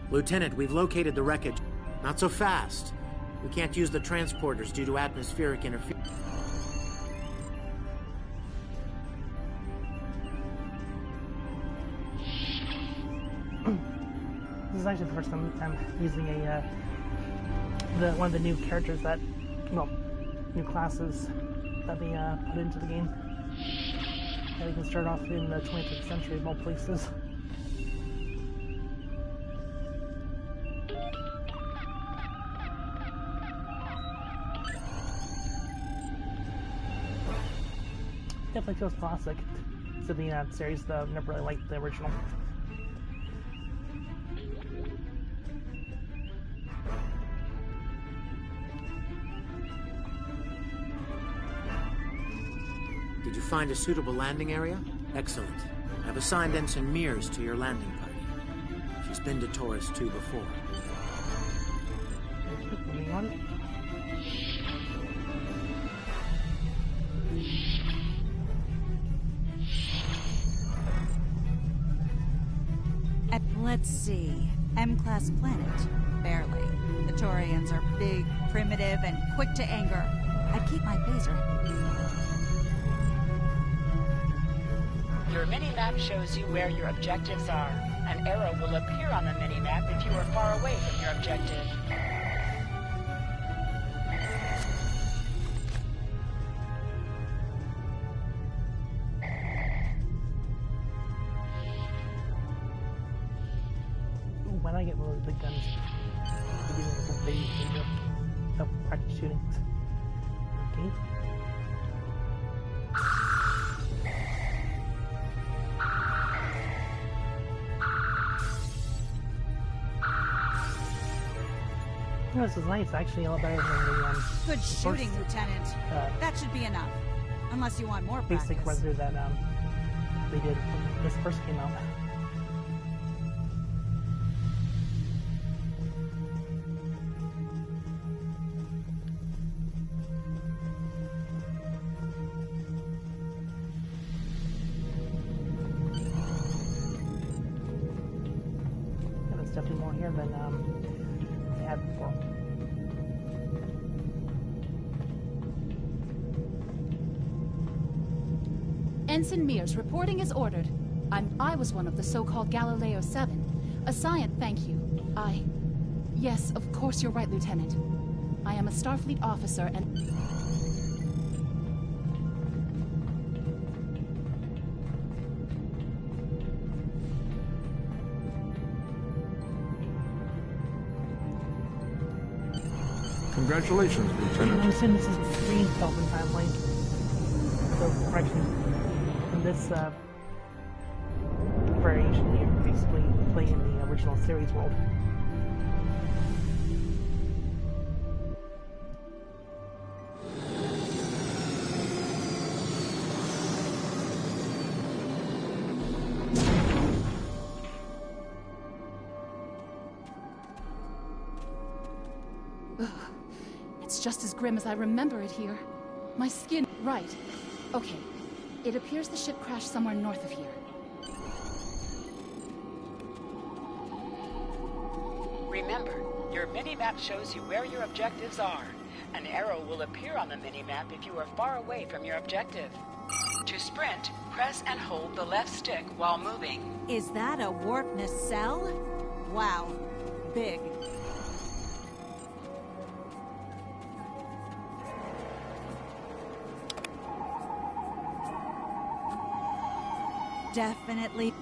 Lieutenant, we've located the wreckage. Not so fast. We can't use the transporters due to atmospheric interference. This is actually the first time I'm using one of the new characters that, well, new classes that they put into the game. And we can start off in the 20th century of all places. Definitely feels classic to the series, though. I've never really liked the original. Did you find a suitable landing area? Excellent. I've assigned Ensign Mears to your landing party. She's been to Taurus 2 before. Moving on. Let's see. M-class planet? Barely. The Taurians are big, primitive, and quick to anger. I'd keep my phaser. Your mini-map shows you where your objectives are. An arrow will appear on the mini-map if you are far away from your objective. When I get one of the big guns, of practice shooting. Okay. Oh, this is nice. Actually, a lot better than the Good shooting, Lieutenant. That should be enough. Unless you want more practice. basic render that they did when this first came out. Definitely more here than we had before. Ensign Mears reporting as ordered. I was one of the so-called Galileo 7. A science, thank you. Yes, of course you're right, Lieutenant. I am a Starfleet officer and... Congratulations, Lieutenant. I'm assuming this is the green Kelvin family. So, correction. In this variation, you basically play in the original series world. It's just as grim as I remember it here. My skin... Right. Okay. It appears the ship crashed somewhere north of here. Remember, your mini-map shows you where your objectives are. An arrow will appear on the mini-map if you are far away from your objective. To sprint, press and hold the left stick while moving. Is that a warp nacelle? Wow. Big. Definitely.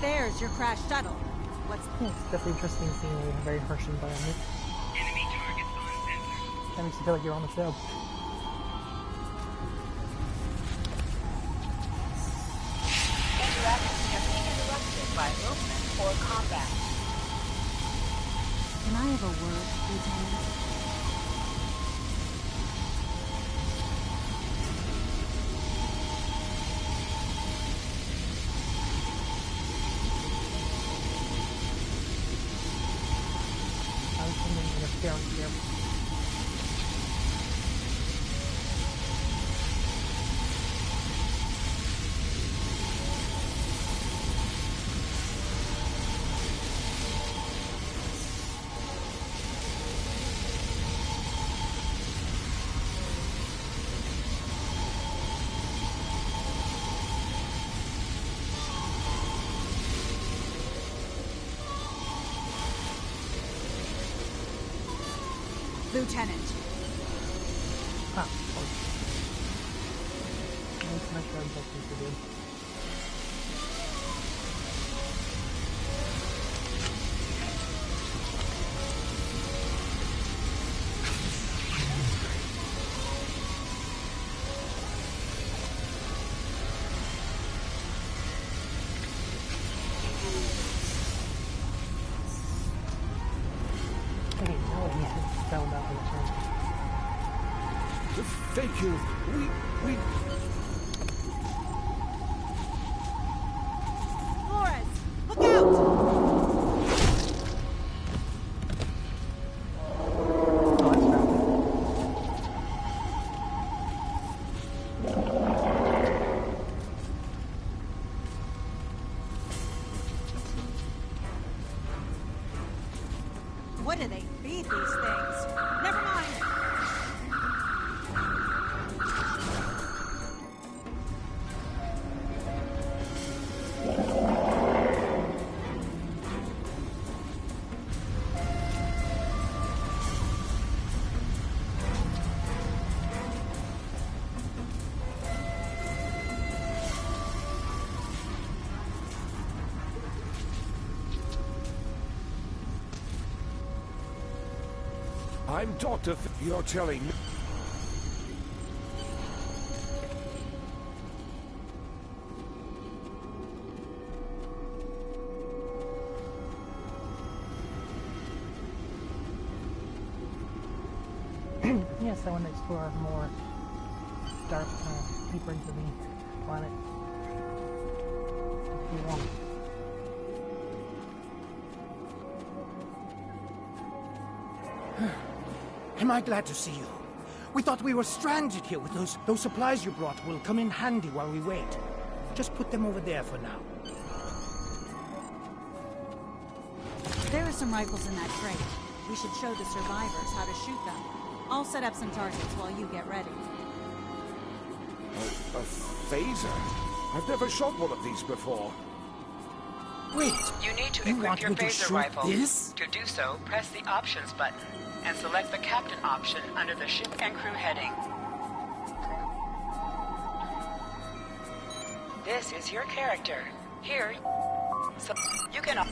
There's your crash shuttle. What's... It's definitely interesting seeing a very harsh environment. Enemy targets on center. That makes you feel like you're on the show. Interactions can be interrupted by movement or combat. Can I have a word, Lieutenant? human interference here. Lieutenant. Ah, oh. Let's make sure I'm talking to them. Okay, now he has found out the turn. Thank you. We... Flores, look out! Oh, that's right. What do they feed these things? Never mind. I'm Dr. You're telling me... Yes, I want to explore more dark, deeper into the planet. If you want. Am I glad to see you? We thought we were stranded here with those supplies you brought will come in handy while we wait. Just put them over there for now. There are some rifles in that crate. We should show the survivors how to shoot them. I'll set up some targets while you get ready. A phaser? I've never shot one of these before. Wait, You need to you equip want your me to phaser shoot rifle. this? To do so, press the Options button and select the Captain option under the Ship and Crew heading. This is your character. Here, so you can...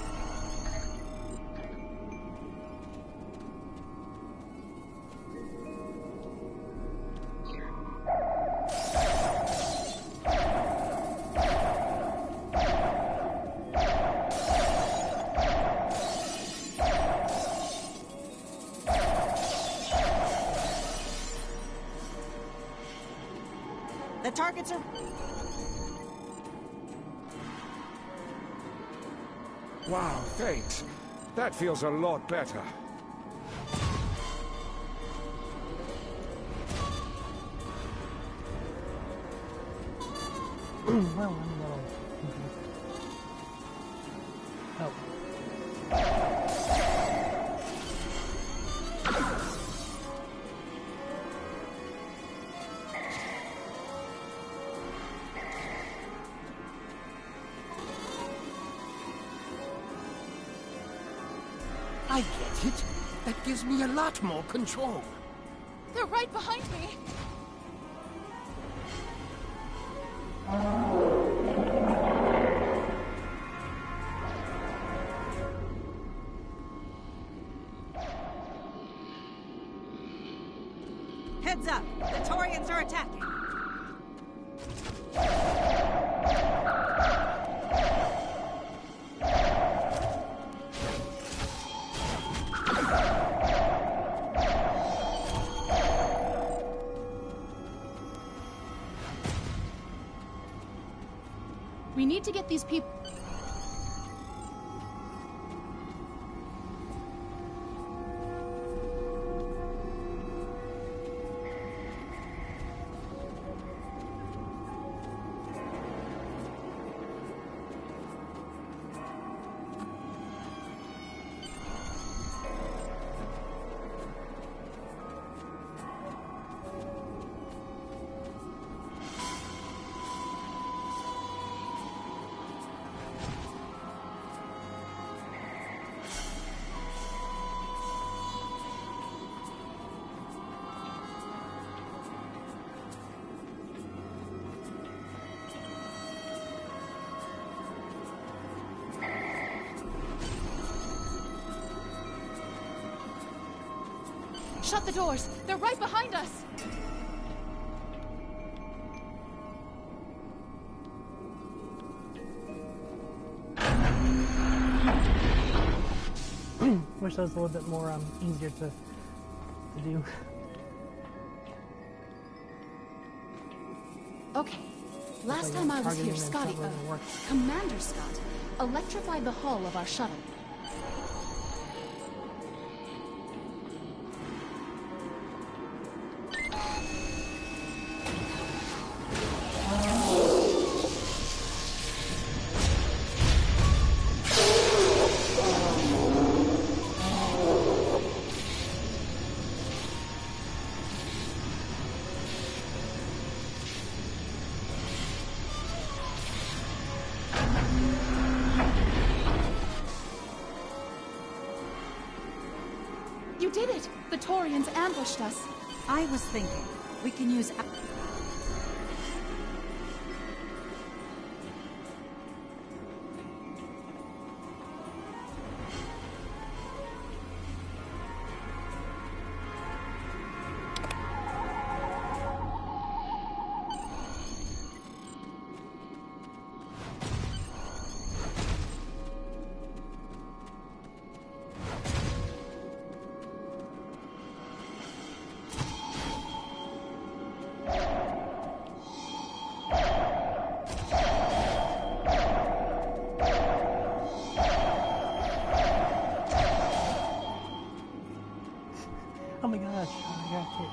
The targets are... Wow, thanks. That feels a lot better. Well, I'm a little confused. Oh. I get it. That gives me a lot more control. They're right behind me. Heads up! The Torians are attacking! We need to get these people... Shut the doors! They're right behind us! Wish that was a little bit more easier to do. Okay. Last time I was here, Scotty, Commander Scott, electrified the hull of our shuttle. You did it! The Taurians ambushed us. I was thinking, we can use... Oh my gosh, I got hit.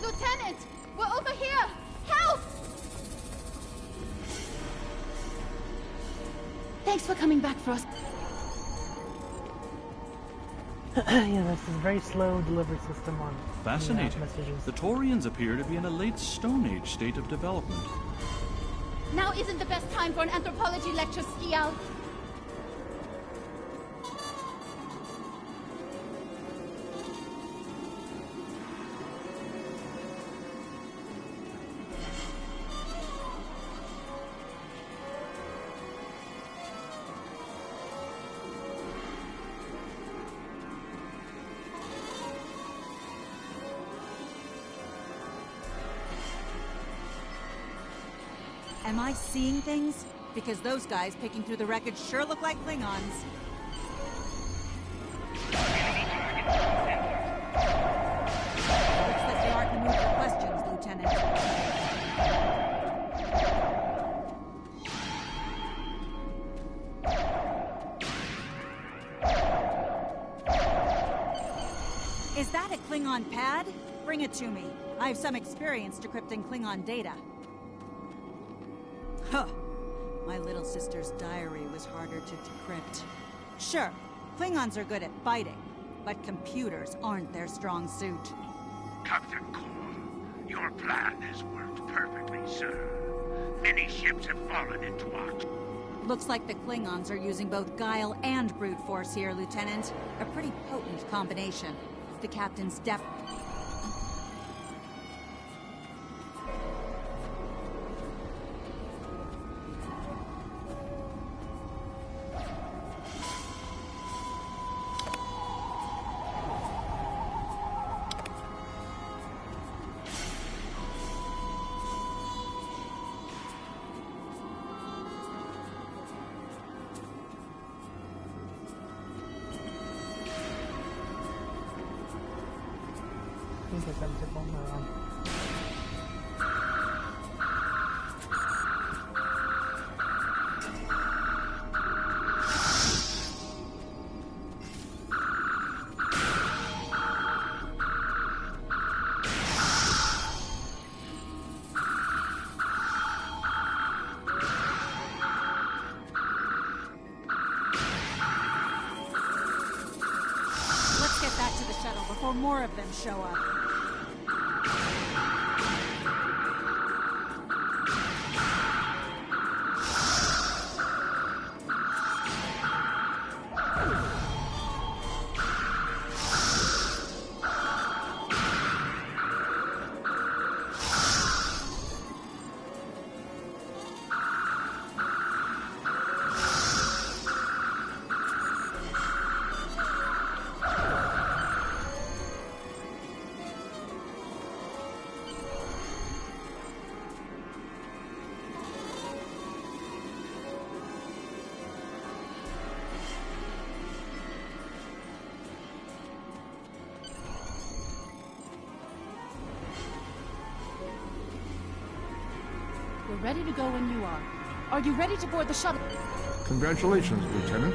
Lieutenant! We're over here! Help! Thanks for coming back for us. Yeah, this is a very slow delivery system on Fascinating. messages. The Taurians appear to be in a late Stone Age state of development. Now isn't the best time for an anthropology lecture, Skial. Am I seeing things? Because those guys picking through the wreckage sure look like Klingons. Looks like they aren't in the mood for questions, Lieutenant. Is that a Klingon pad? Bring it to me. I have some experience decrypting Klingon data. Huh. My little sister's diary was harder to decrypt. Sure, Klingons are good at fighting, but computers aren't their strong suit. Captain Cole, your plan has worked perfectly, sir. Many ships have fallen into Octo. Looks like the Klingons are using both guile and brute force here, Lieutenant. A pretty potent combination. The captain's def... seems like that took longer around. Let's get back to the shuttle before more of them show up. We're ready to go when you are. Are you ready to board the shuttle? Congratulations, Lieutenant.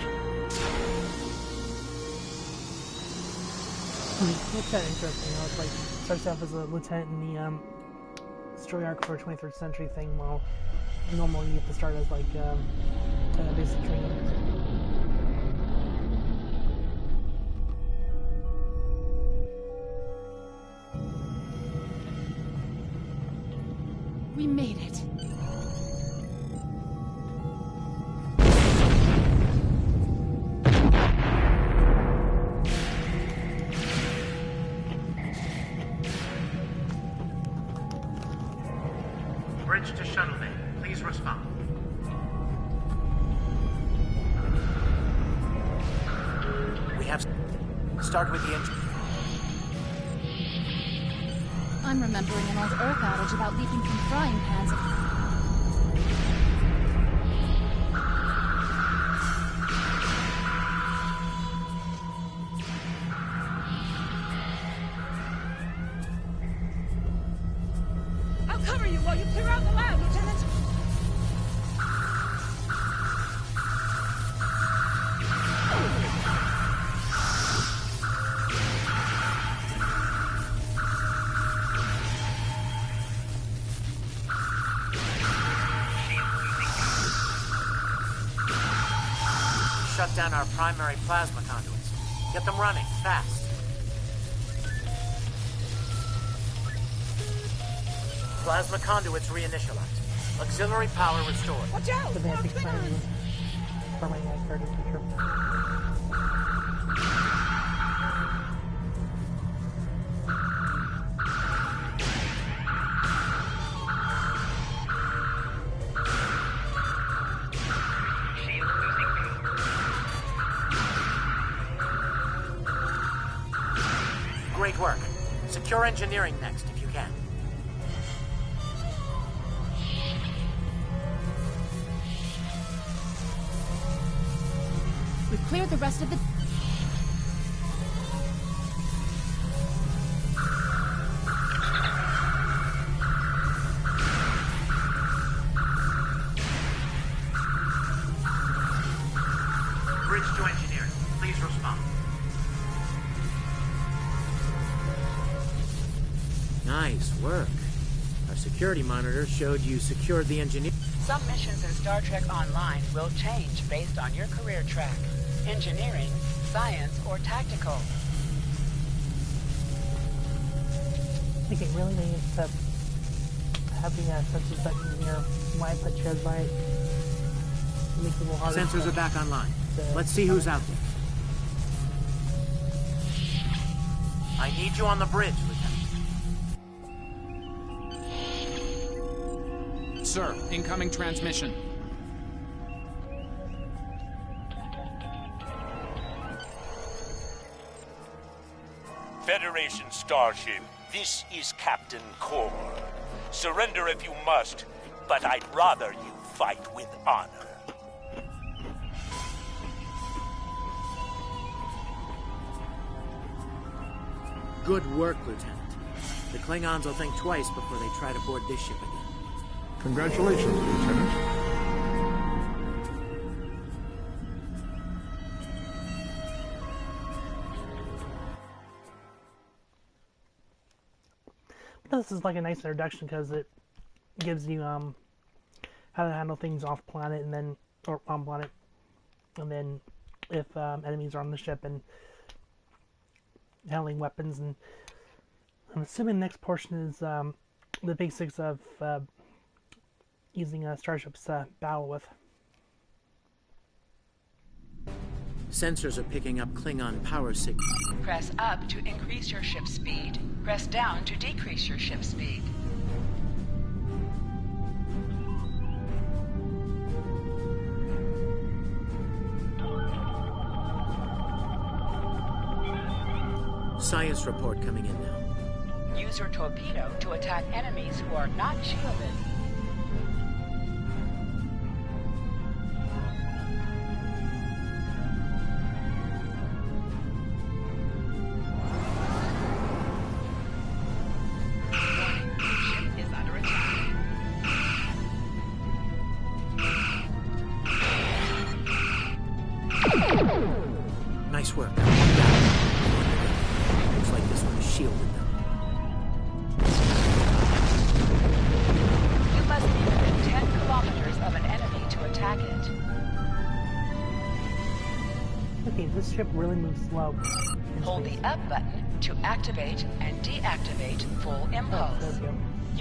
It's kind of interesting, you know, it's like, starts off as a lieutenant in the story arc for a 23rd century thing, while normally you have to start as like basic training. We made it. Bridge to shuttle bay. Please respond. We have... Start with the engine. I'm remembering an old Earth adage about leaping from frying pans. I'll cover you while you clear out the lab, Lieutenant! Shut down our primary plasma conduits. Get them running, fast. Plasma conduits reinitialized. Auxiliary power restored. Watch out! The basic training for my started feature. Great work. Secure engineering next, if you can. We've cleared the rest of the... Bridge to engineering. Please respond. Nice work. Our security monitor showed you secured the engineer. Some missions in Star Trek Online will change based on your career track. Engineering, science, or tactical. I think it really needs to have the sensors back in here. Why put chairs by it? Make it a little harder. Sensors are back online. Let's see who's out there. I need you on the bridge, Lieutenant. Sir, incoming transmission. Federation Starship, this is Captain Core. Surrender if you must, but I'd rather you fight with honor. Good work, Lieutenant. The Klingons will think twice before they try to board this ship again. Congratulations, Lieutenant. This is like a nice introduction because it gives you how to handle things off planet and then or on planet, and then if enemies are on the ship and handling weapons. And I'm assuming the next portion is the basics of using starships to battle with. Sensors are picking up Klingon power signals. Press up to increase your ship's speed. Press down to decrease your ship's speed. Science report coming in now. Use your torpedo to attack enemies who are not shielded. Nice work. Looks like this one is shielded now. You must be within 10 kilometers of an enemy to attack it. Okay, this ship really moves slow. Hold the up button to activate and deactivate full impulse. There we go.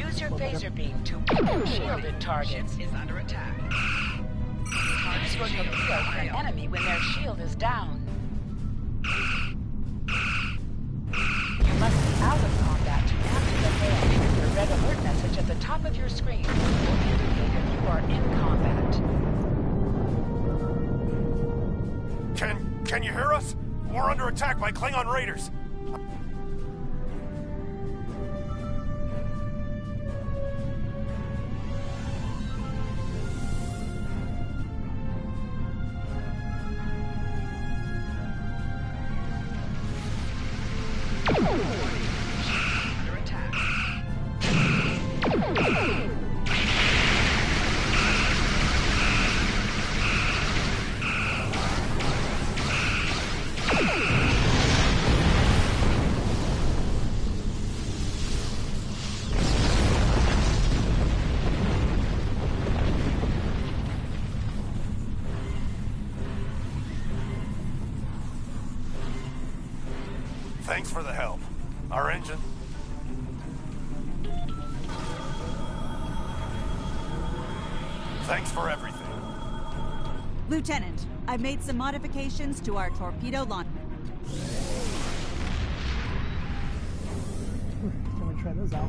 Use your phaser beam to shielded targets. Is under attack. Use your torpedo for an enemy when their shield is down. You must be out of combat to answer the hail. The red alert message at the top of your screen will indicate if you are in combat. Can you hear us? We're under attack by Klingon raiders. Under attack. Thanks for the help. Our engine... Thanks for everything. Lieutenant, I've made some modifications to our torpedo launch. Can we try those out?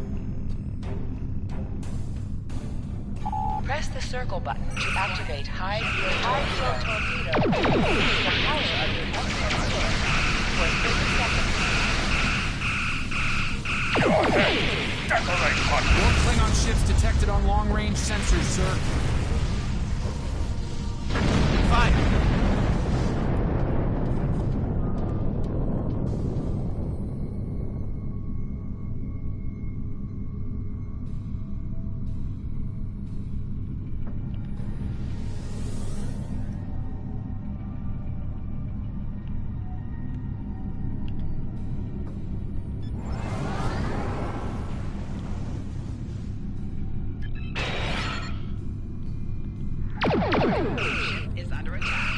Press the circle button to activate high yield torpedo. Increase the power of your head for 30 seconds. Your head! Decorate hot! More Klingon ships detected on long-range sensors, sir. Fire! Ship is under attack.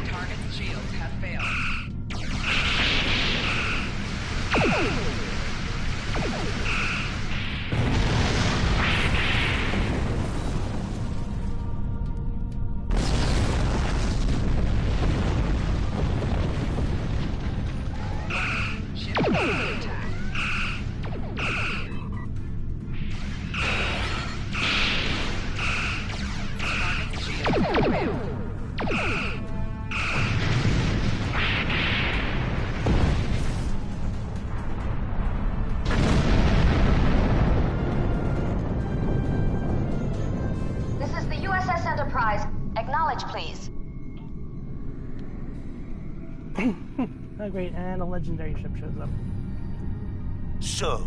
Target's shields have failed. Ship is under attack. This is the USS Enterprise. Acknowledge, please. Oh, great, and a legendary ship shows up. So,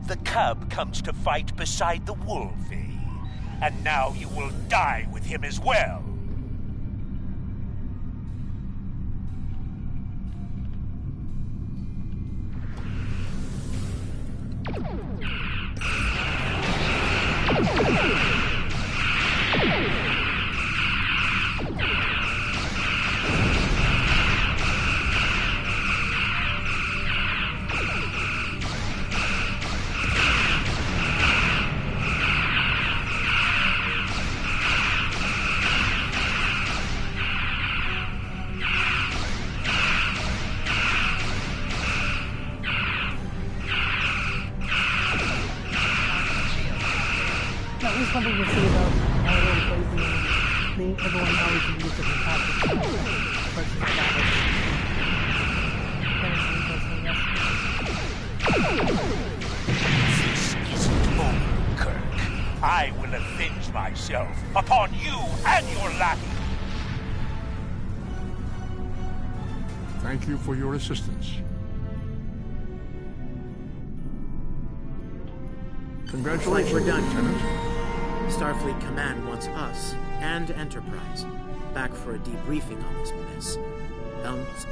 the cub comes to fight beside the wolf, eh? And now you will die with him as well. At least something to see about how it really plays in everyone always can use different tactics versus the damage. This isn't over, Kirk. I will avenge myself upon you and your lackey. Thank you for your assistance. Congratulations, We're done, Lieutenant. Starfleet Command wants us and Enterprise back for a debriefing on this mess. Helms.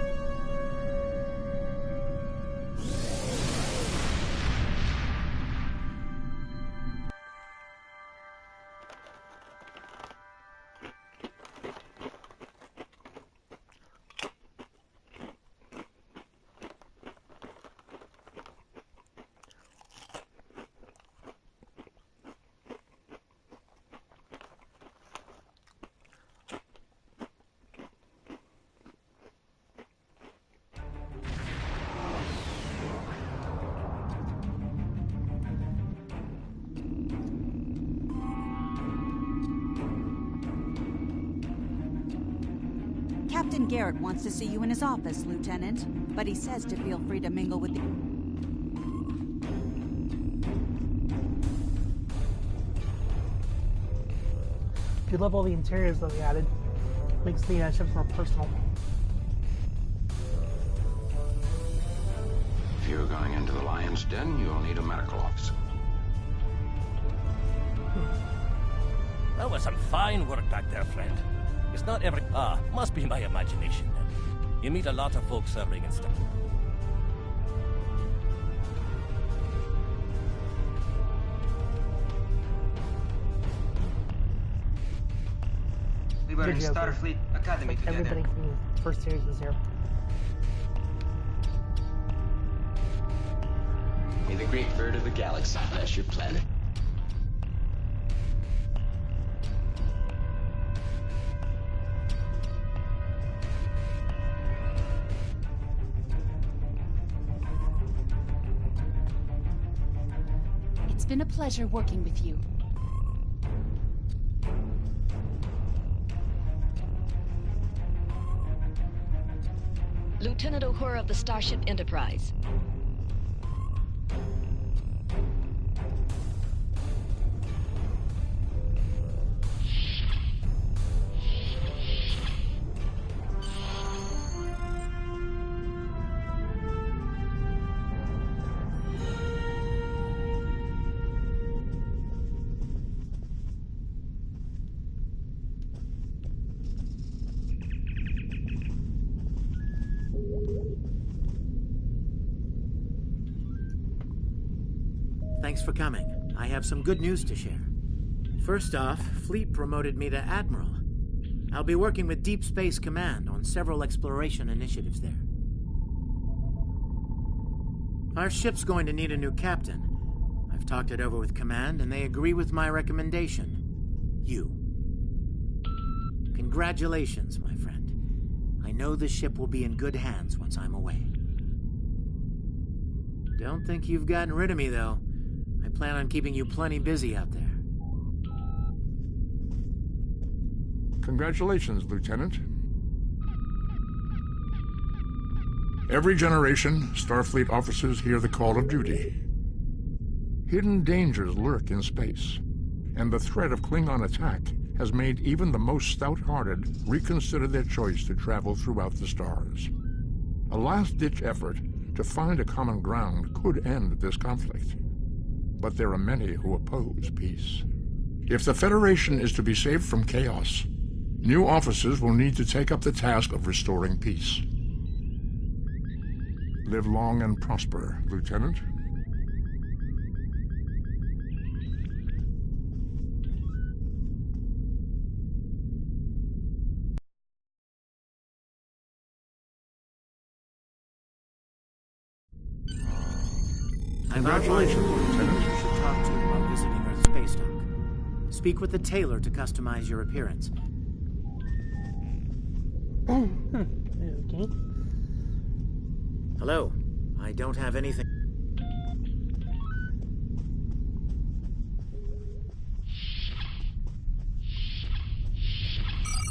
Captain Garrett wants to see you in his office, Lieutenant, but he says to feel free to mingle with the... Do love all the interiors that we added. Makes the ships more personal. If you're going into the Lion's Den, you'll need a medical officer. That was some fine work back there, friend. It's not every... must be my imagination then. You meet a lot of folks serving and stuff. We were in Starfleet Academy together. Everybody from the first series is here. May the great bird of the galaxy bless your planet. It's been a pleasure working with you. Lieutenant Uhura of the Starship Enterprise. Thanks for coming. I have some good news to share. First off, Fleet promoted me to Admiral. I'll be working with Deep Space Command on several exploration initiatives there. Our ship's going to need a new captain. I've talked it over with Command, and they agree with my recommendation. You. Congratulations, my friend. I know the ship will be in good hands once I'm away. Don't think you've gotten rid of me, though. I plan on keeping you plenty busy out there. Congratulations, Lieutenant. Every generation, Starfleet officers hear the call of duty. Hidden dangers lurk in space, and the threat of Klingon attack has made even the most stout-hearted reconsider their choice to travel throughout the stars. A last-ditch effort to find a common ground could end this conflict. But there are many who oppose peace. If the Federation is to be saved from chaos, new officers will need to take up the task of restoring peace. Live long and prosper, Lieutenant. Congratulations, Lieutenant. You should talk to while visiting Earth Space Dock. Speak with the tailor to customize your appearance. Okay. Hello. I don't have anything.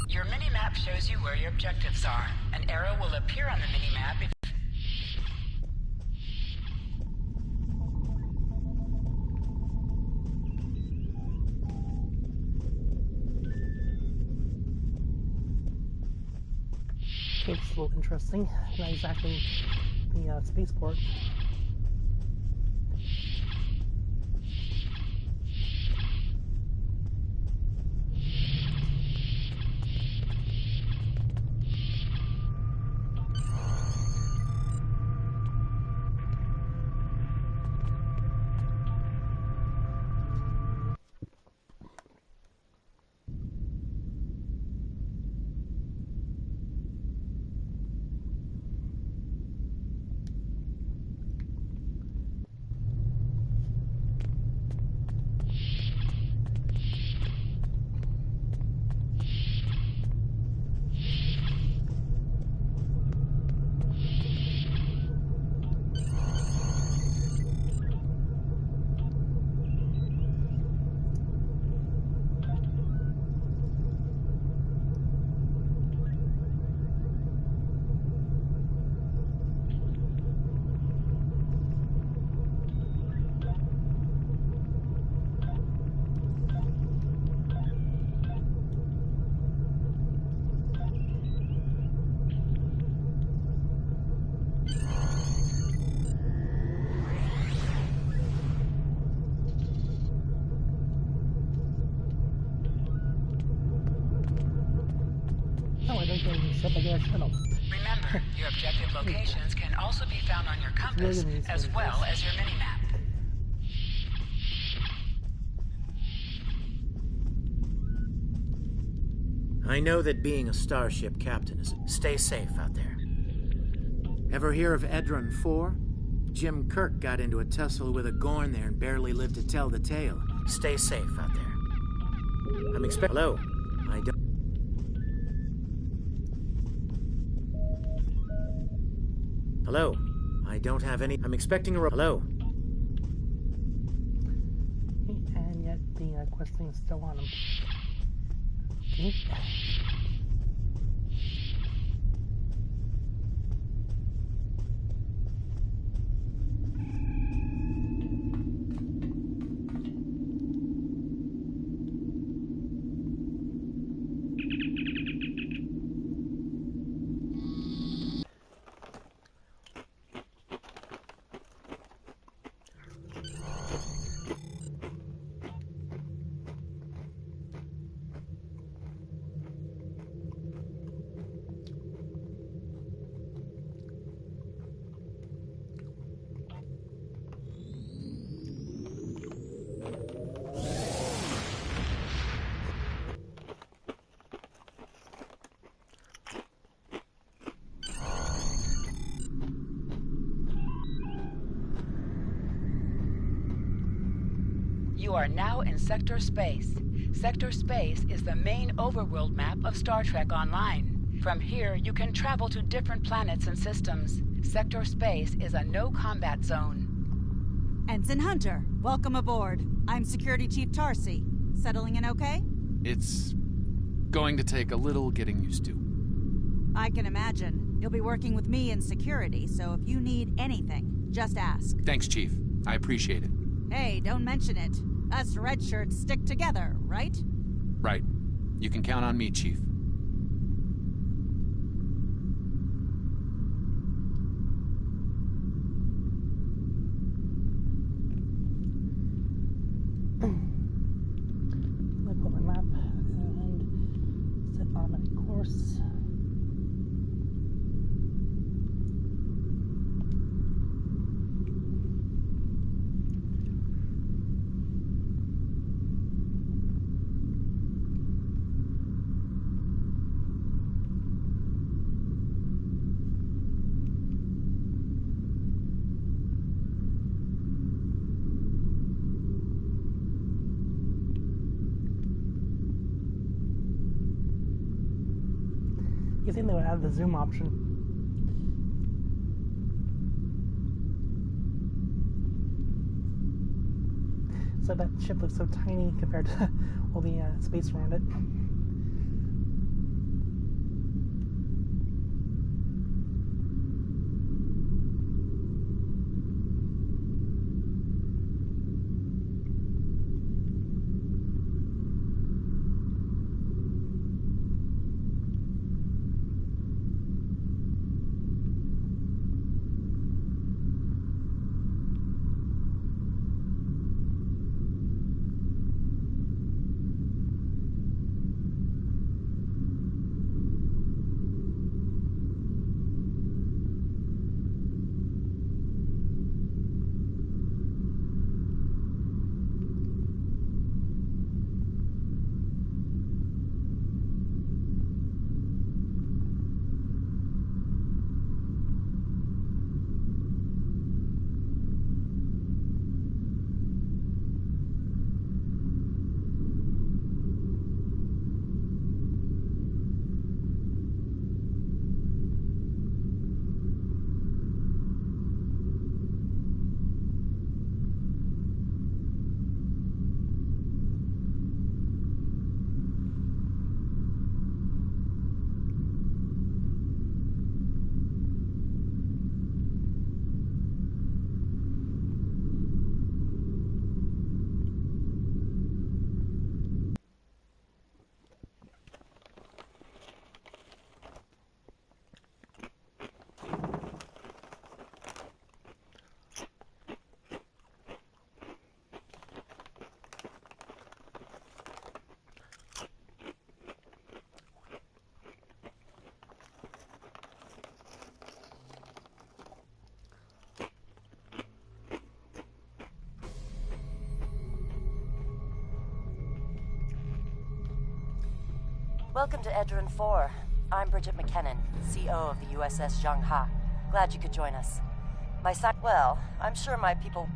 Your mini-map shows you where your objectives are. An arrow will appear on the mini-map if It's a little interesting. Not exactly the spaceport. Remember, your objective locations can also be found on your compass, as well as your mini-map. I know that being a starship captain is... Stay safe out there. Ever hear of Edron 4? Jim Kirk got into a tussle with a Gorn there and barely lived to tell the tale. Stay safe out there. I'm expecting... Hello? I don't... Hello? I don't have any... I'm expecting a... Hello? And yet the quest thing is still on him. Okay. You are now in Sector Space. Sector Space is the main overworld map of Star Trek Online. From here, you can travel to different planets and systems. Sector Space is a no-combat zone. Ensign Hunter, welcome aboard. I'm Security Chief Tarsi. Settling in okay? It's going to take a little getting used to. I can imagine. You'll be working with me in security, so if you need anything, just ask. Thanks, Chief. I appreciate it. Hey, don't mention it. Us red shirts stick together, right? Right. You can count on me, Chief. You think they would have the zoom option? So that ship looks so tiny compared to all the space around it. Welcome to Edron 4. I'm Bridget McKinnon, CO of the USS Zhang Ha. Glad you could join us. Well, I'm sure my people...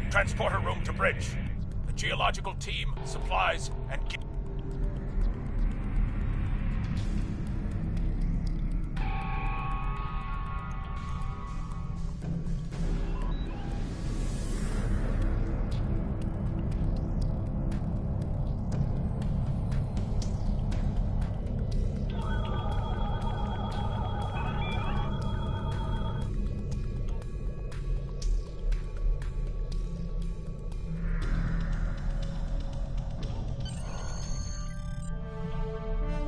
Transporter room to bridge. The geological team, supplies, and...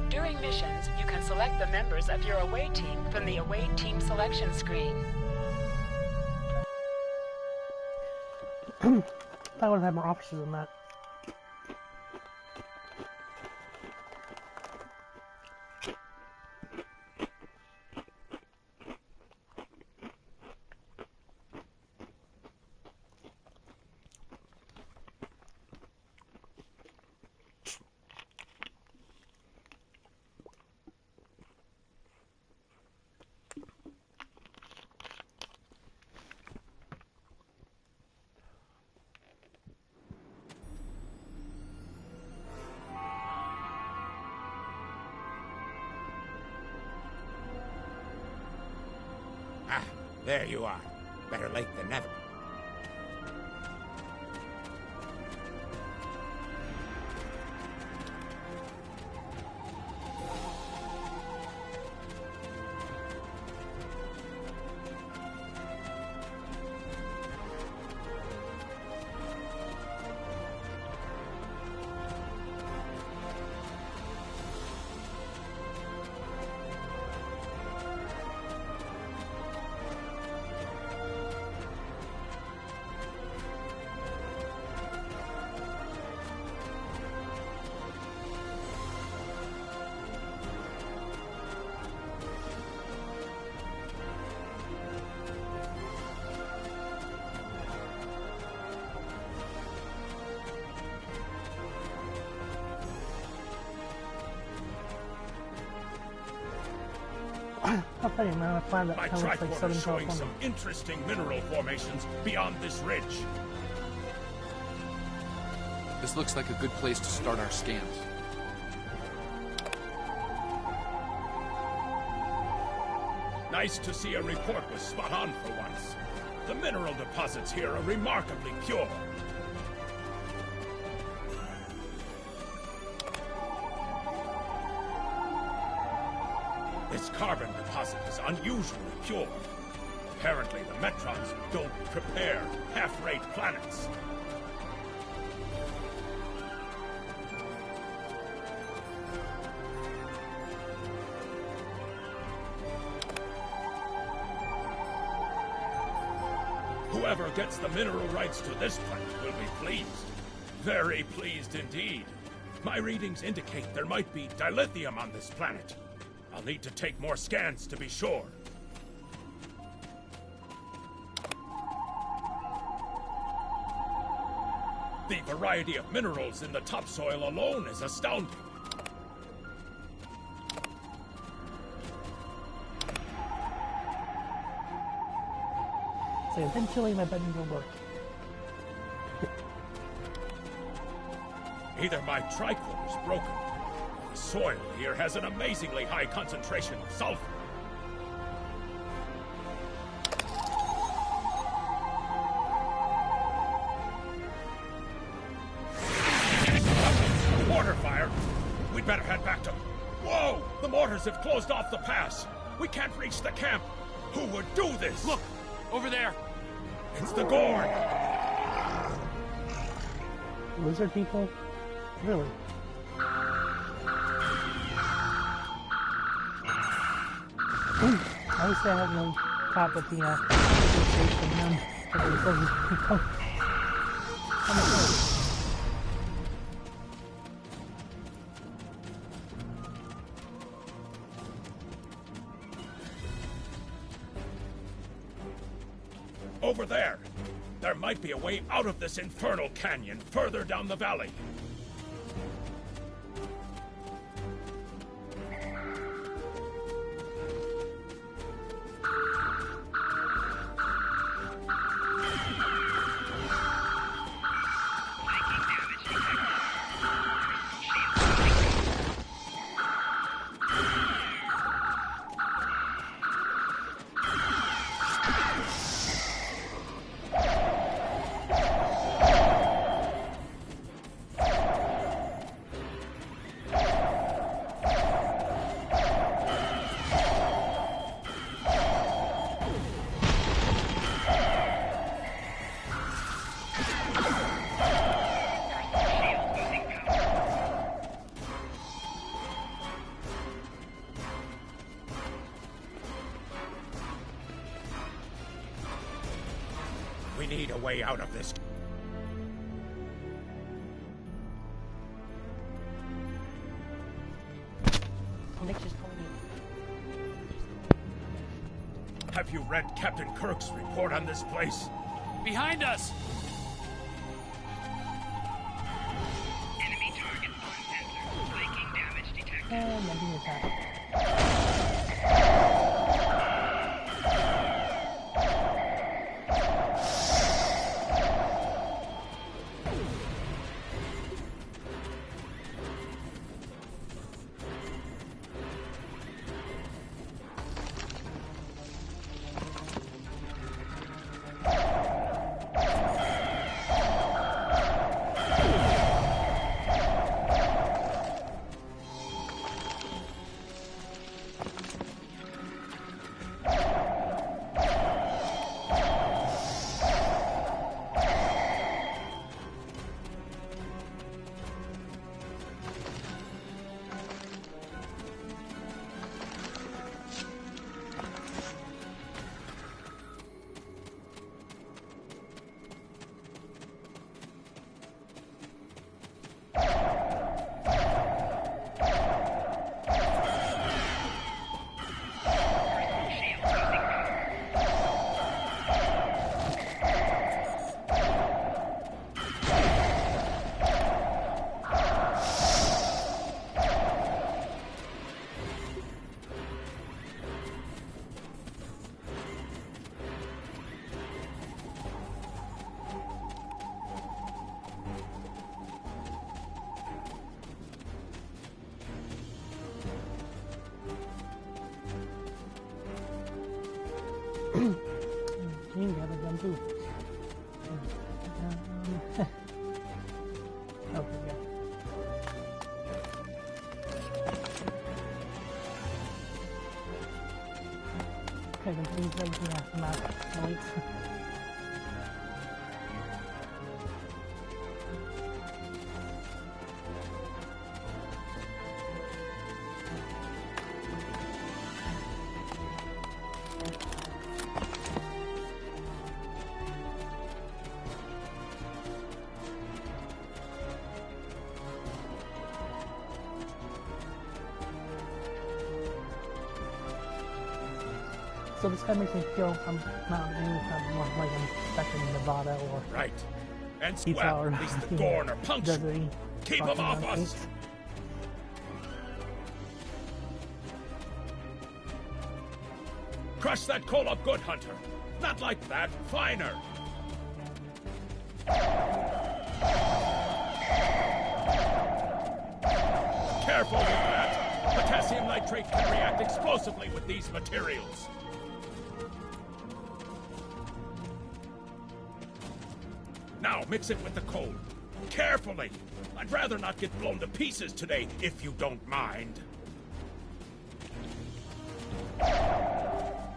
During missions, you can select the members of your away team from the away team selection screen. I would have had more options than that. There you are. Better late than never. I'll tell you, man, I find that My kind of looks like tricorder Southern showing California. some interesting mineral formations beyond this ridge. This looks like a good place to start our scans. Nice to see a report was spot on for once. The mineral deposits here are remarkably pure. This carbon deposit is unusually pure. Apparently, the Metrons don't prepare half-rate planets. Whoever gets the mineral rights to this plant will be pleased. Very pleased indeed. My readings indicate there might be dilithium on this planet. I'll need to take more scans to be sure. The variety of minerals in the topsoil alone is astounding. So eventually my betting will work. Either my tricorder's broken, or the soil here has an amazingly high concentration of sulfur. Mortar fire! We'd better head back to... Whoa! The mortars have closed off the pass! We can't reach the camp! Who would do this? Look! Over there! It's the Gorn! Lizard people? Really? Obviously I have no cop with the station them because it says people. Over there! There might be a way out of this infernal canyon further down the valley. We need a way out of this. Have you read Captain Kirk's report on this place? Behind us! Enemy target on sensor. Breaking damage detected. And I'm being attacked. You can gather them too. Okay, yeah. Okay, then please let me know the map. Wait. So this kind of makes me feel I'm not more like I'm stuck in Nevada or right. And Utah or at least the Gorn are punctual. Keep them off us. Crush that coal up good, Hunter. Not like that. Finer. Careful with that. Potassium nitrate can react explosively with these materials. Now, mix it with the coal. Carefully! I'd rather not get blown to pieces today, if you don't mind.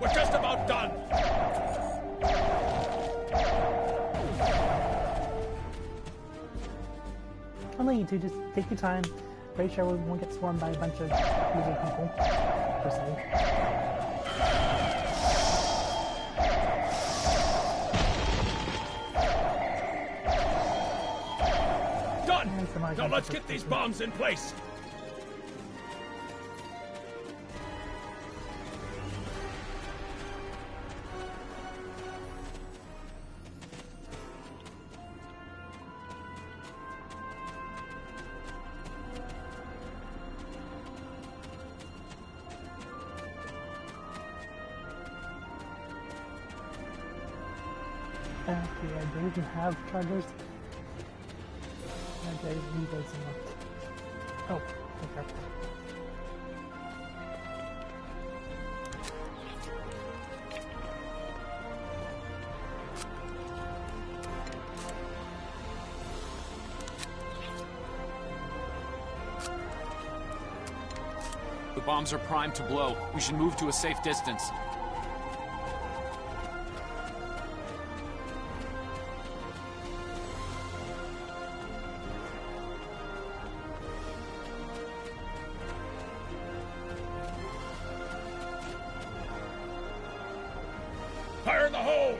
We're just about done! I'll let you two just take your time. Pretty sure we won't get swarmed by a bunch of lizard people, per se. Now let's get these bombs in place! Okay, I believe you have chargers. Okay, leave those in there. Oh, okay. The bombs are primed to blow. We should move to a safe distance. Fire in the hole!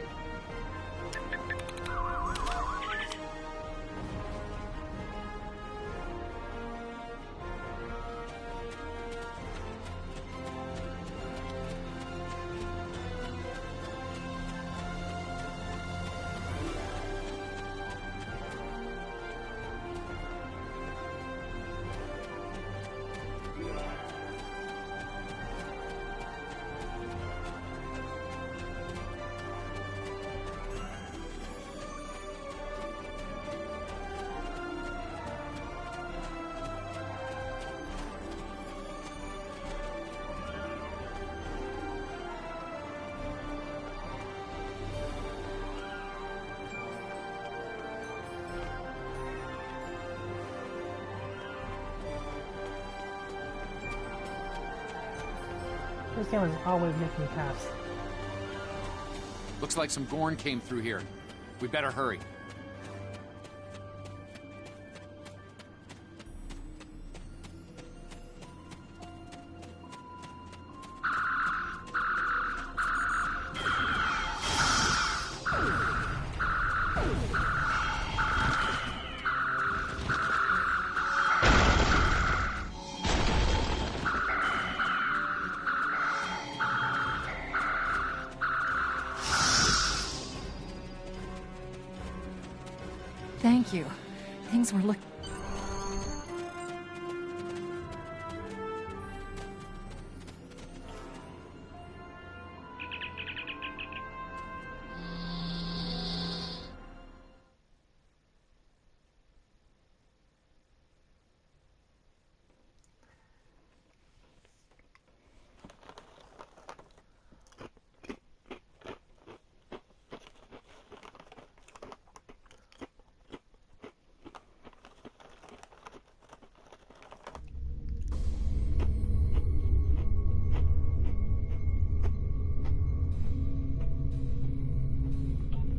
This game is always making me pass. Looks like some Gorn came through here. We better hurry. Thank you. Things were looking...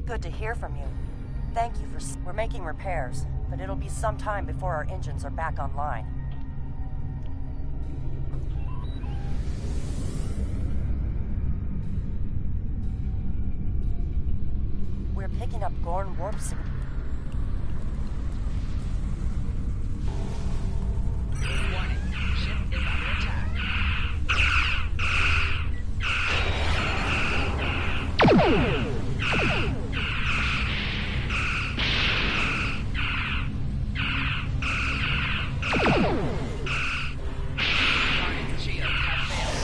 Good to hear from you. Thank you for... We're making repairs, but it'll be some time before our engines are back online. We're picking up Gorn warp signal. Warning, ship is under attack. Guardian's shields have failed.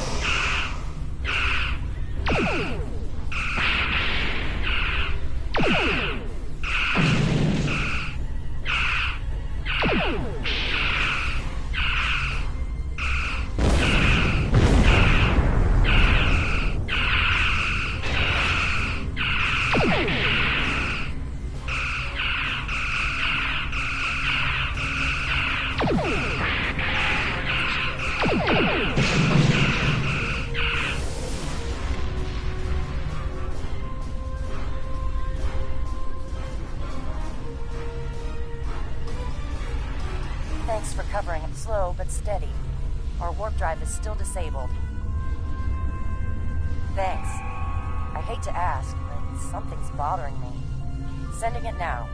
Thanks for covering it. Slow but steady. Our warp drive is still disabled. Thanks. I hate to ask, but something's bothering me. Sending it now.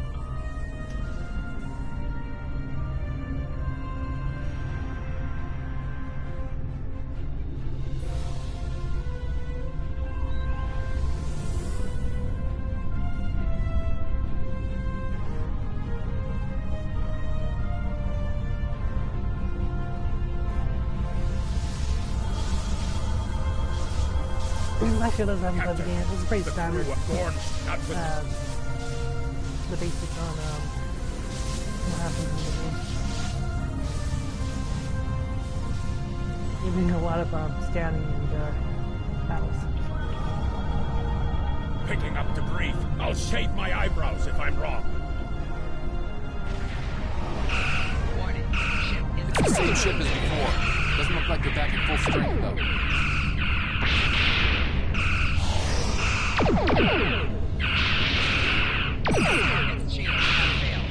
Actually, those haven't played the game. It's pretty standard. The basic on what happens in the game. You're doing a lot of scanning and battles. Picking up debris. I'll shave my eyebrows if I'm wrong. It's the same ship as before. Doesn't look like they're back at full strength, though. Guardian's shields have failed.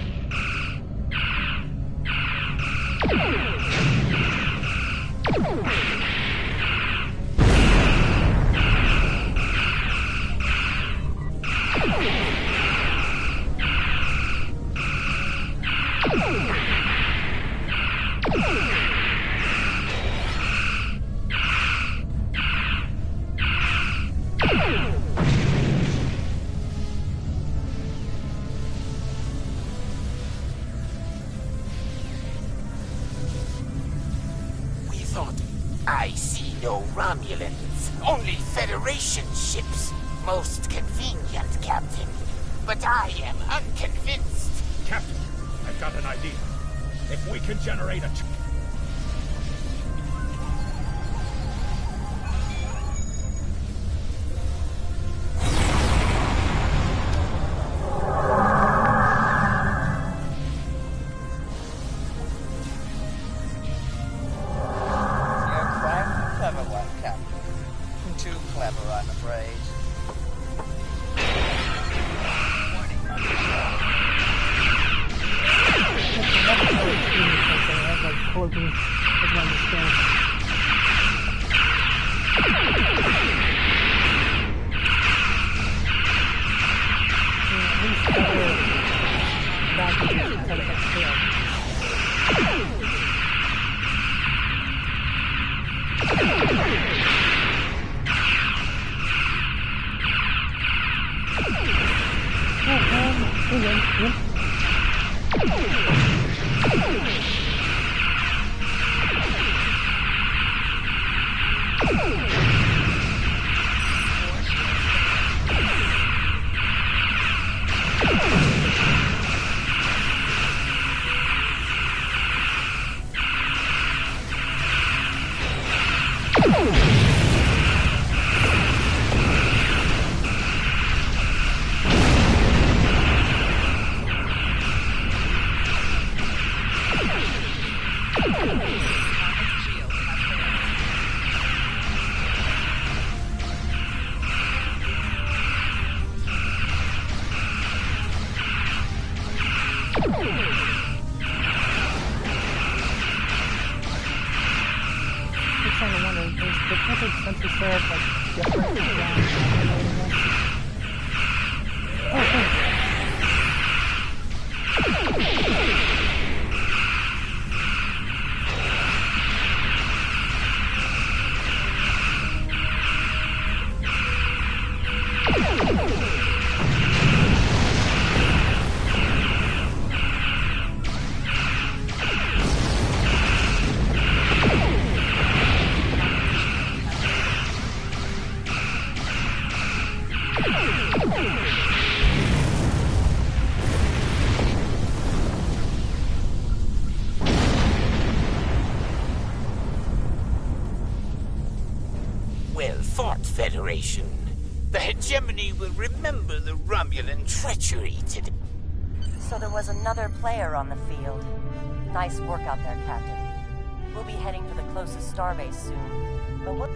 I see no Romulans, only Federation ships. Most convenient, Captain. But I am unconvinced. Captain, I've got an idea. If we can generate a... swear it's like different. Federation. The hegemony will remember the Romulan treachery today. So there was another player on the field. Nice work out there, Captain. We'll be heading for the closest starbase soon. But what...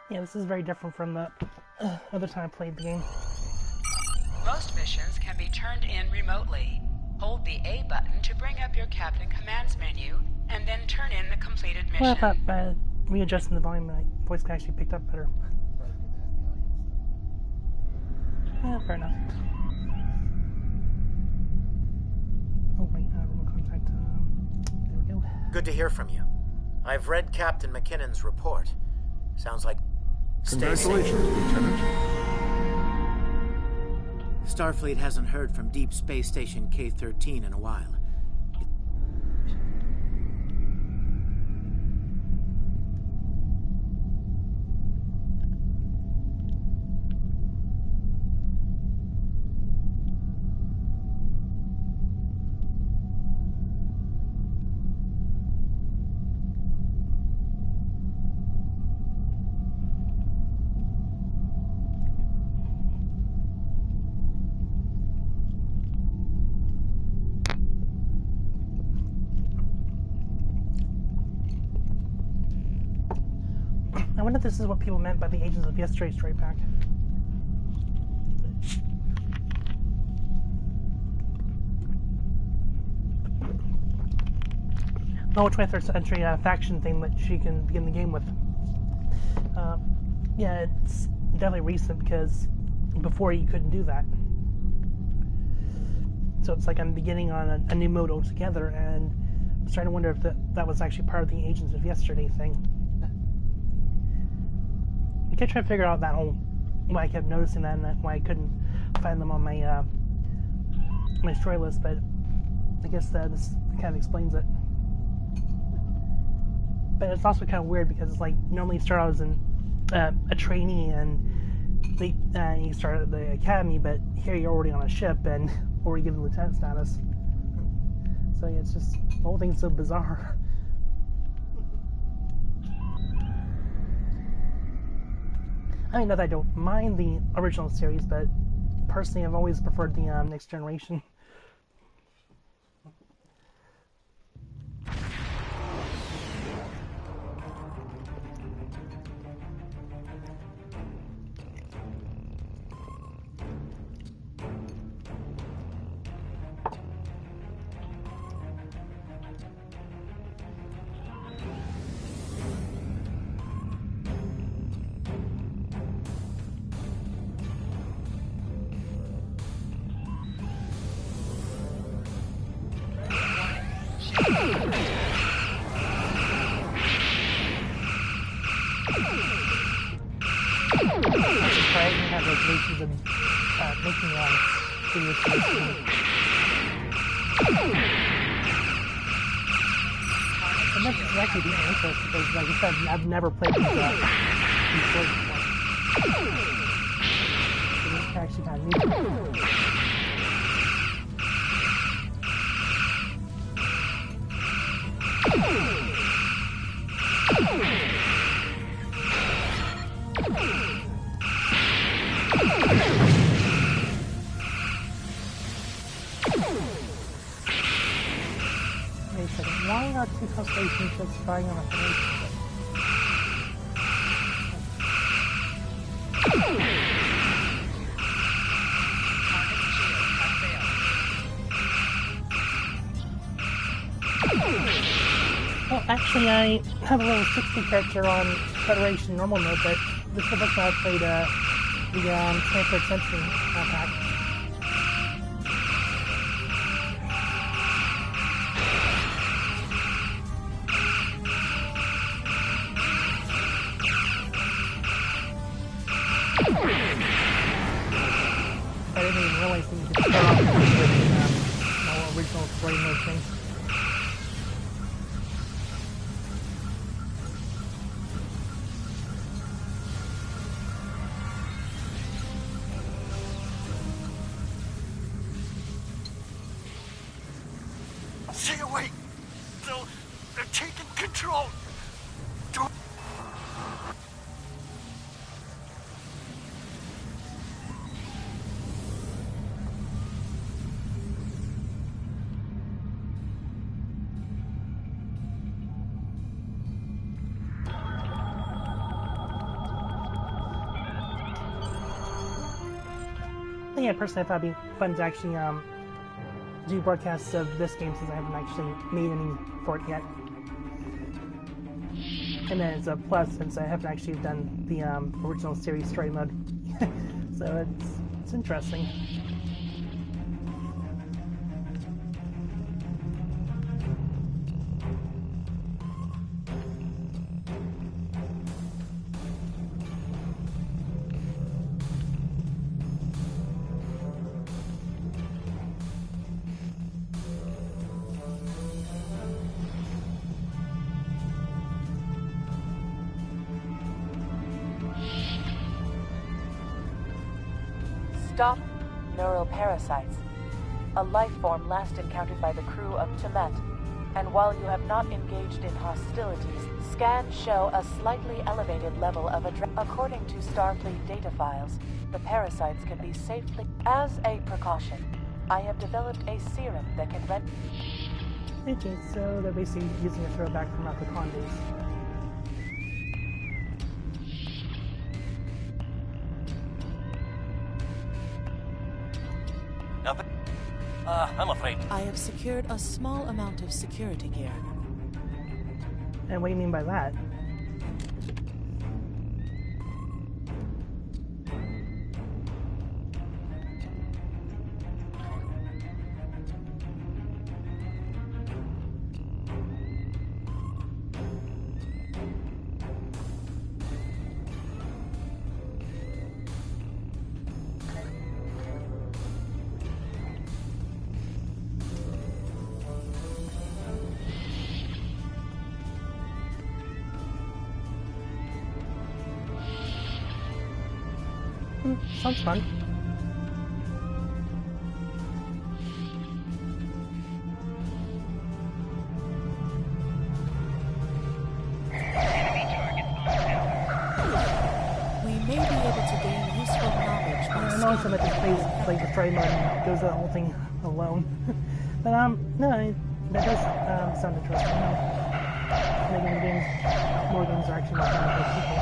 Yeah, this is very different from the other time I played the game. Most missions can be turned in remotely. Hold the A button to bring up your Captain Commands menu, and then turn in the completed mission. Well, I thought readjusting the volume, my voice actually picked up better. Yeah, fair enough. Oh wait, remote contact. There we go. Good to hear from you. I've read Captain McKinnon's report. Sounds like... Congratulations, Lieutenant. Starfleet hasn't heard from Deep Space Station K-13 in a while. I wonder if this is what people meant by the Agents of Yesterday story pack. The whole 23rd century faction thing that she can begin the game with. Yeah, it's definitely recent because before you couldn't do that. So it's like I'm beginning on a new mode altogether, and I'm starting to wonder if that was actually part of the Agents of Yesterday thing. I kept trying to figure out that whole why I kept noticing that and why I couldn't find them on my my story list, but I guess this kind of explains it. But it's also kind of weird because it's like normally you start out as a trainee and you start at the academy, but here you're already on a ship and already given lieutenant status. So yeah, it's just the whole thing's so bizarre. I mean, not that I don't mind the original series, but personally I've always preferred the Next Generation. Because, like I said, I've never played these stories before. So this is actually kind of new. Wait a second, why are two constellation ships firing on a Federation ship? Well, actually, I have a level 60 character on Federation normal mode, but this is the first time I've played the 23rd Century pack. I didn't even realize that you could start off with the original story mode thing. Stay away! They're taking control! Don't... Yeah, personally, I thought it'd be fun to actually do broadcasts of this game since I haven't actually made any for it yet. And then it's a plus since I haven't actually done the original series story mode. So it's interesting. Stop neuroparasites, a life form last encountered by the crew of Temet, and while you have not engaged in hostilities, scans show a slightly elevated level of adrenaline. According to Starfleet data files, the parasites can be safely... As a precaution, I have developed a serum that can render... Okay, so they're basically using a throwback from Replicon days. Nothing? I'm afraid. I have secured a small amount of security gear. And what do you mean by that? Sounds fun. We may be able to gain useful knowledge by... I know some of this plays like the story mode and goes the whole thing alone. But no, that does sound interesting. Making the games, more games are actually not fun for people.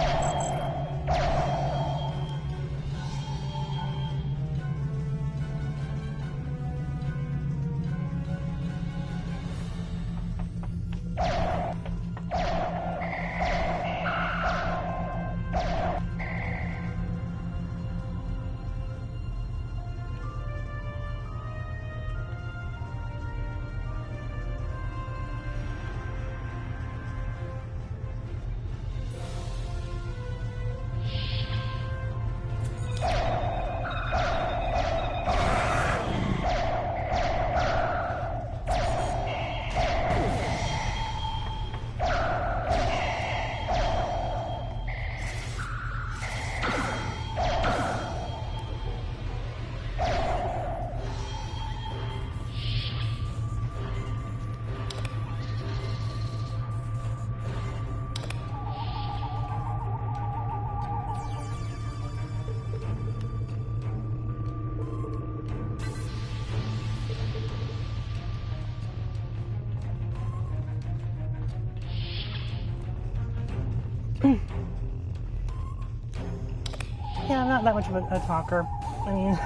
Yeah, I'm not that much of a talker. I mean,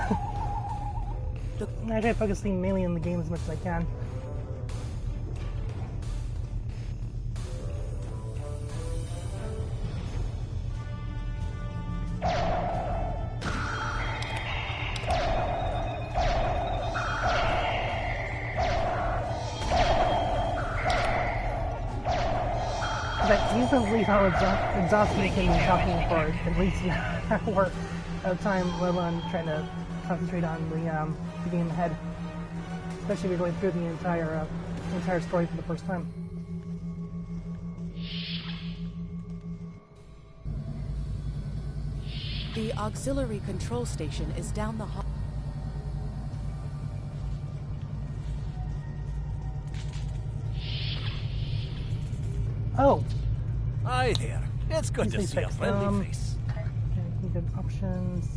I try focusing mainly on the game as much as I can. But you don't believe how exhausting it can be talking for at least an hour of time, let alone trying to concentrate on the game ahead. Especially if you're going through the entire story for the first time. The auxiliary control station is down the hall. Oh! Hi there. It's good to see a friendly face. Okay, good options.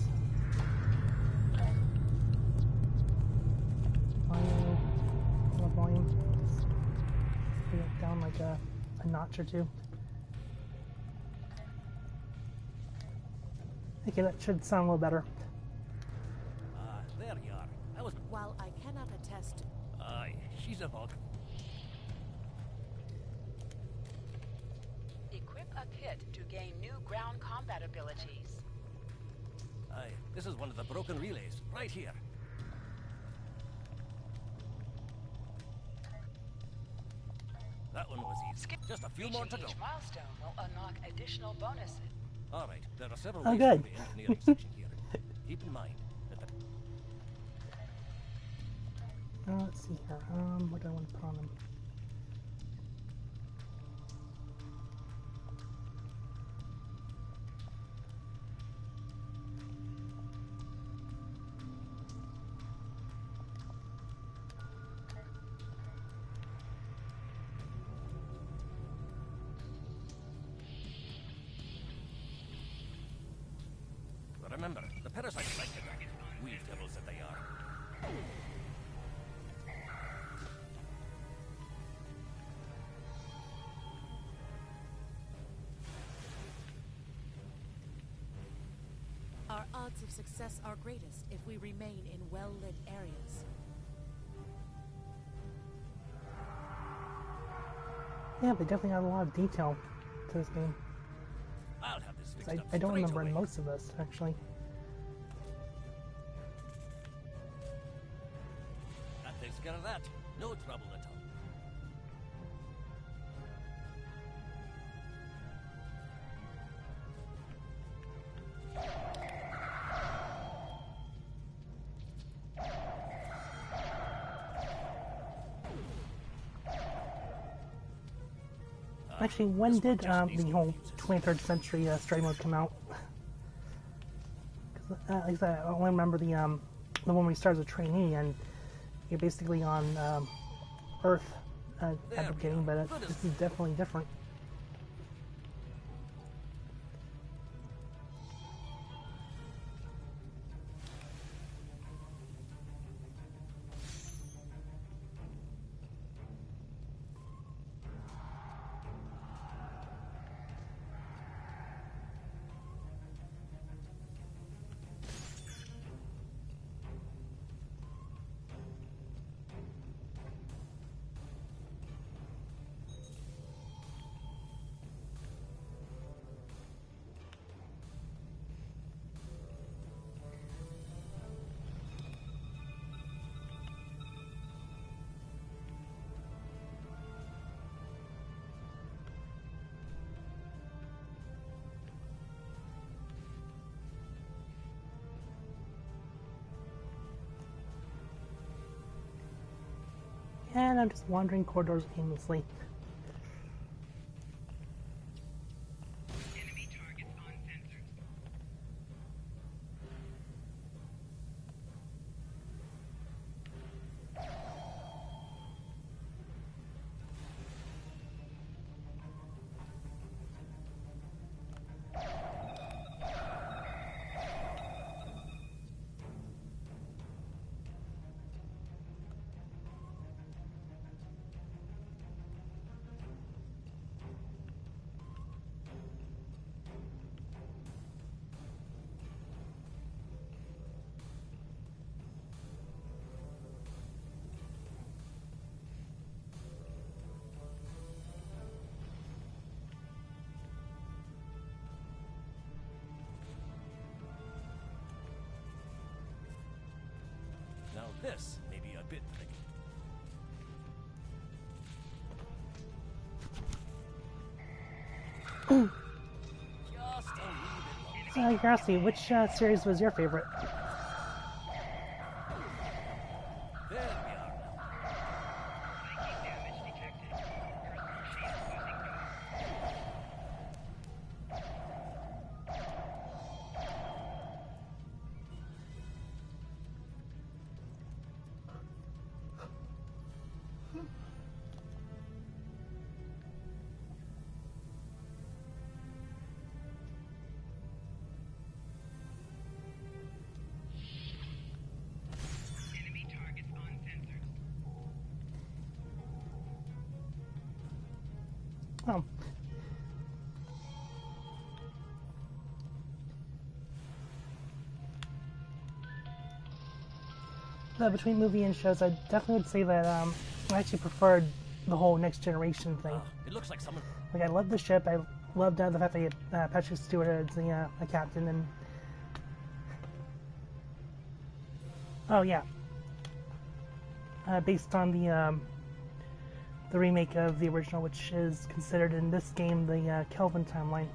Volume. Bring it down like a notch or two. Okay, that should sound a little better. There you are. While I cannot attest. Aye, she's a bug. Equip a kit to gain new ground combat abilities. Aye, this is one of the broken relays, right here. That one was easy. Just a few more to go. Each milestone will unlock additional bonuses. All right, there are several Oh, ways good. through the engineering section here. Keep in mind that the... Let's see here. What do I want to put on them? Remember, the parasites like the dragon. Weed devils that they are. Our odds of success are greatest if we remain in well-lit areas. Yeah, they definitely have a lot of detail to this game. I'll have this fixed up I don't straight remember away. most of this, actually. That takes care of that. No trouble at all. Actually, when did the whole 23rd century story mode come out? Because like I said, I only remember the one where you start as a trainee and you're basically on Earth at the beginning, but this is definitely different. And I'm just wandering corridors aimlessly. Now this may be a bit tricky. Out of curiosity, which series was your favorite? Oh. Between movie and shows, I definitely would say that I actually preferred the whole Next Generation thing. It looks like someone... Like, I loved the ship, I loved the fact that Patrick Stewart as the captain, and... Oh, yeah. Based on the remake of the original, which is considered in this game the Kelvin timeline.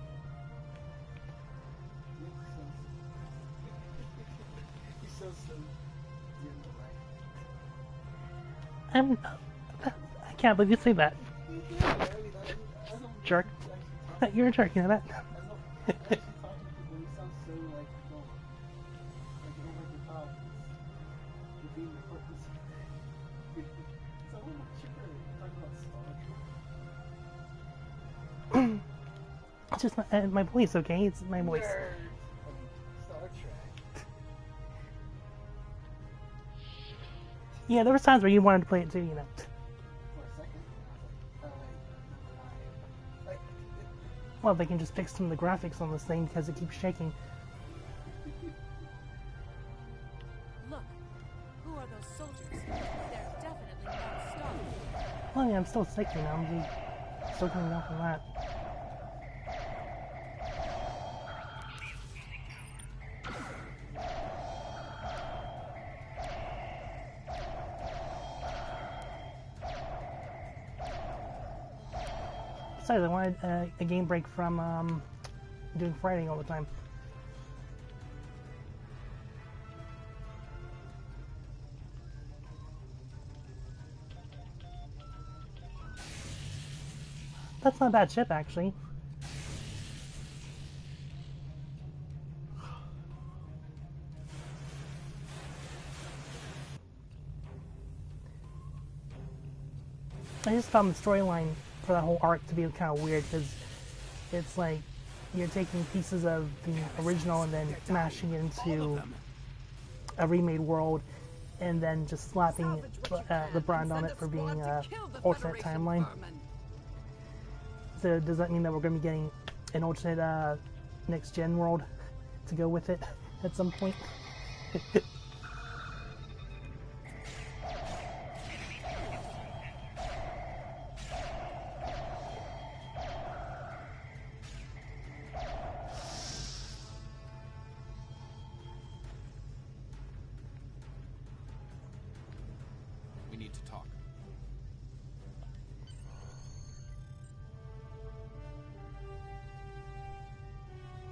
I can't believe you say that. Jerk. You're a jerk, you know that? It's just my voice, okay? It's my voice. Yeah, there were times where you wanted to play it too, you know. Well, they can just fix some of the graphics on this thing because it keeps shaking. Look, who are those soldiers? They're definitely not stopped. Well, yeah, I'm still sick, you know. I'm still coming down from that. Besides, I wanted a game break from doing fighting all the time. That's not a bad ship, actually. I just found the storyline for that whole arc to be kind of weird, because it's like you're taking pieces of the original and then smashing it into a remade world, and then just slapping the brand on it for being an alternate timeline. So does that mean that we're going to be getting an alternate next gen world to go with it at some point?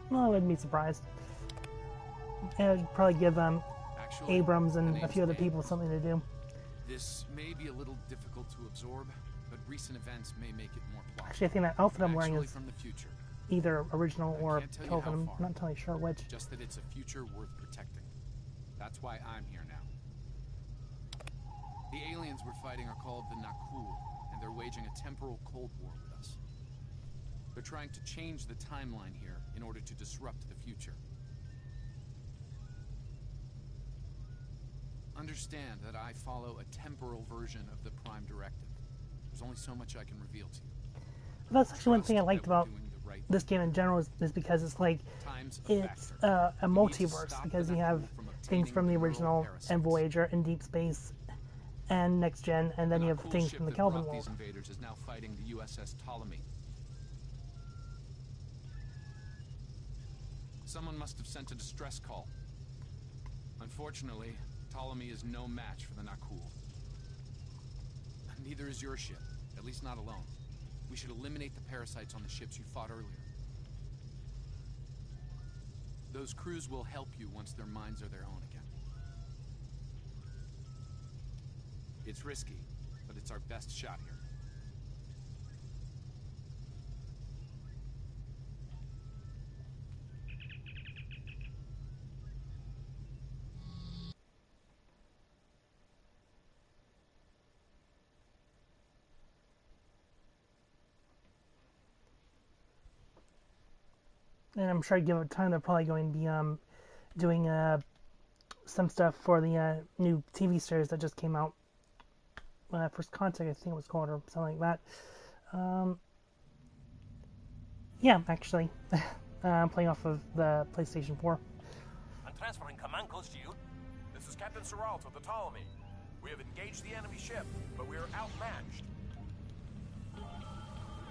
Well, I wouldn't be surprised. I'd probably give Abrams and a few other people something to do. This may be a little difficult to absorb, but recent events may make it more plausible. Actually, I think that outfit I'm wearing is from the future. Either original or Kelvin. I'm not entirely sure which. Just that it's a future worth protecting. That's why I'm here now. The aliens we're fighting are called the Nakul, and they're waging a temporal Cold War with us. They're trying to change the timeline here in order to disrupt the future. Understand that I follow a temporal version of the Prime Directive. There's only so much I can reveal to you. Well, that's actually one thing I liked about this game in general is because it's like it's a multiverse, because you have things from the original and Voyager and Deep Space and Next Gen, and then you have things from the Kelvin world. These invaders is now fighting the USS Ptolemy. Someone must have sent a distress call. Unfortunately, Ptolemy is no match for the Nakul. Neither is your ship, at least not alone. We should eliminate the parasites on the ships you fought earlier. Those crews will help you once their minds are their own again. It's risky, but it's our best shot here. And I'm sure give it time, they're probably going to be doing some stuff for the new TV series that just came out. First Contact, I think it was called, or something like that. Yeah, actually, I'm playing off of the PlayStation 4. I'm transferring command codes to you. This is Captain Seralto of the Ptolemy. We have engaged the enemy ship, but we are outmatched.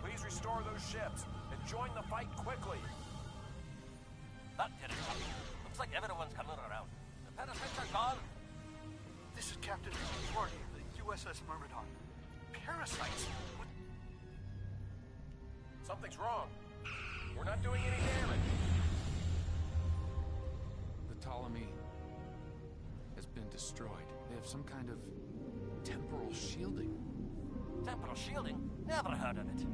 Please restore those ships and join the fight quickly. That did it. Looks like everyone's coming around. The parasites are gone. This is Captain Ford of the USS Myrmidon. Parasites? Something's wrong. We're not doing any damage. The Ptolemy has been destroyed. They have some kind of temporal shielding. Temporal shielding? Never heard of it.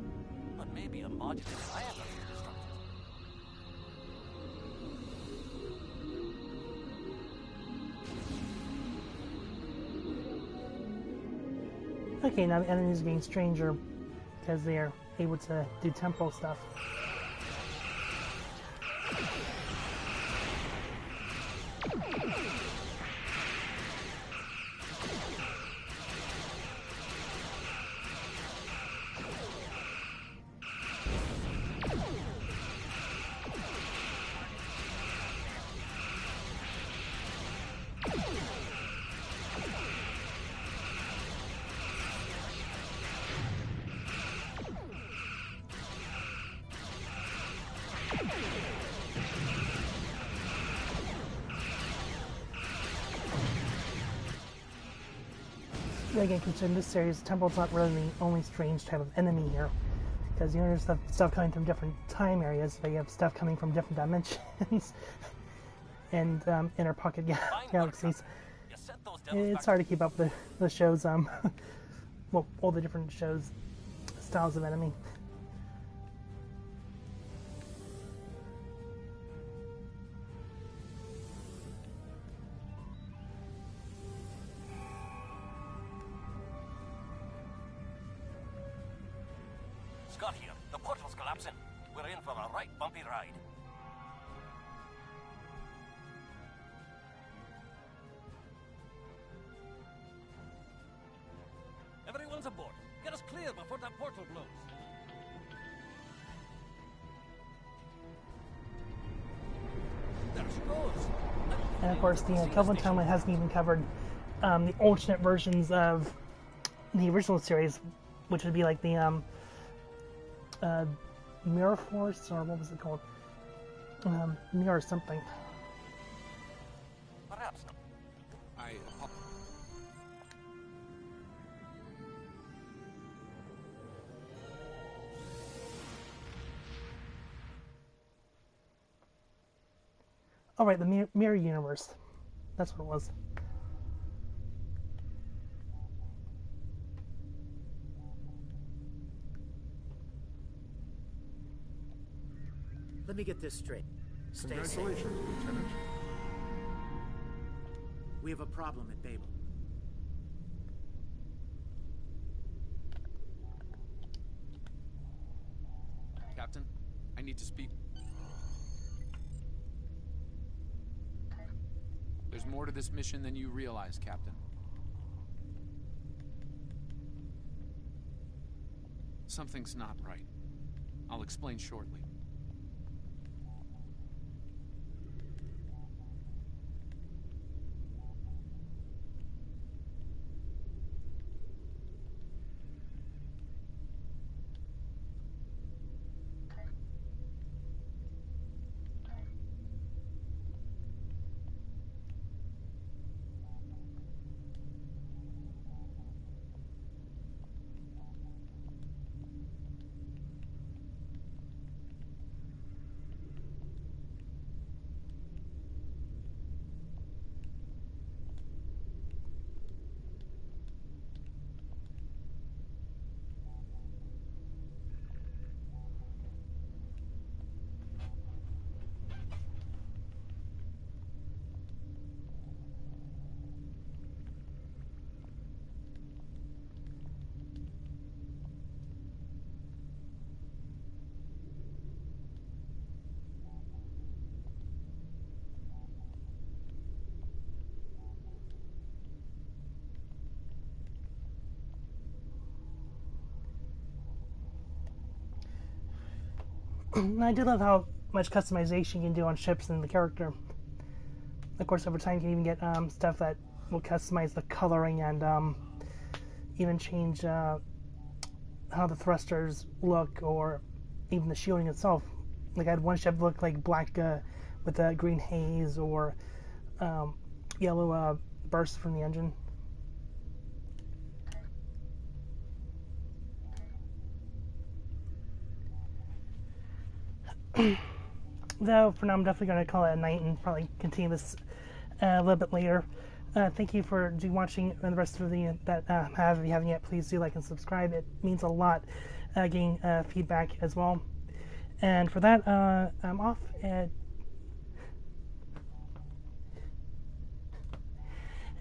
But maybe a modular science constructed. Okay, now the enemies are getting stranger because they are able to do temporal stuff. Again, considering this series, Temple's not really the only strange type of enemy here, because you know there's stuff coming from different time areas, but you have stuff coming from different dimensions and inner pocket galaxies. It's hard to keep up with the show's well, all the different shows styles of enemy. Scott here. The portal's collapsing. We're in for a right bumpy ride. Everyone's aboard. Get us clear before that portal blows. There she goes. And of course, the Kelvin timeline hasn't even covered the alternate versions of the original series, which would be like the Mirror Force, or what was it called? Mirror something. Perhaps. Oh right, the Mirror Universe. That's what it was. Let me get this straight. Stay Congratulations, safe. Lieutenant. We have a problem at Babel. Captain, I need to speak. There's more to this mission than you realize, Captain. Something's not right. I'll explain shortly. I do love how much customization you can do on ships and the character. Of course, over time you can even get stuff that will customize the coloring and even change how the thrusters look, or even the shielding itself. Like I had one ship look like black with a green haze, or yellow burst from the engine. Though for now I'm definitely going to call it a night and probably continue this a little bit later. Thank you for watching, and the rest of the that have, if you haven't yet, please do like and subscribe. It means a lot getting feedback as well. And for that, I'm off. And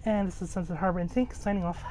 this is Sunset Harbor Instinct signing off.